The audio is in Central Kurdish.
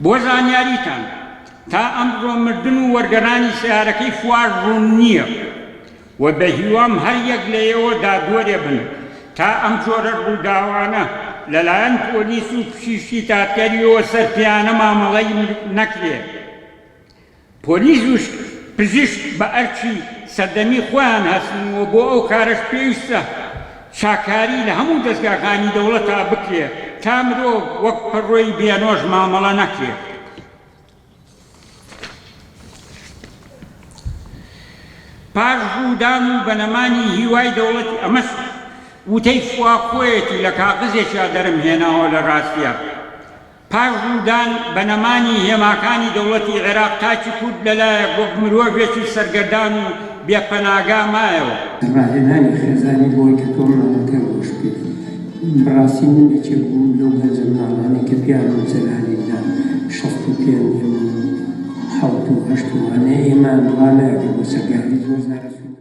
بۆ زانیاریتان تا ئەمڕۆ مردن و وەرگەڕانی سیارەکەی فوار ڕوون نییە و بە هیوام هەر یەک لەیەوەدا دۆرێ بن تا ئەم جۆرە ڕووداوانە لەلایەن پۆلیس و پشیشتی تاتکاریەوە سەر پیانە مامەڵەی نەکرێ. پۆلیس و پزیشک بە ئەرچی سەردەمی خۆیان هەستنەوە بۆ ئەو کارەش پێویستە چاکاری لە هەموو دەستگاکانی دەوڵەتا بکرێ تا مرۆڤ وەک پەڕۆی بێنۆژ مامەڵە نەکرێ. پاش ڕوودان و بەنەمانی هیوای دەوڵەتی ئەمەش وتەی فواخۆیەتی لە کاغزێکیا دەرم هێناوە لە ڕاستیە. پاش ڕوودان بەنەمانی هێماکانی دەوڵەتی عێراق تاکی کورد لەلایەک وەک مرۆڤێکی سەرگەردان و بێپەناگا مایەوە. ڕاهێنانی خێزانی بۆی کە تۆ ماڵەکە ڕۆژ بێت بڕاستی من لەکێ بووم لەو هەزم ماڵانێ کە پیان و جەلانیدا 65 و 7 و 8 وانەیە ئێمە دوانەیە بۆ سەرگاری 2000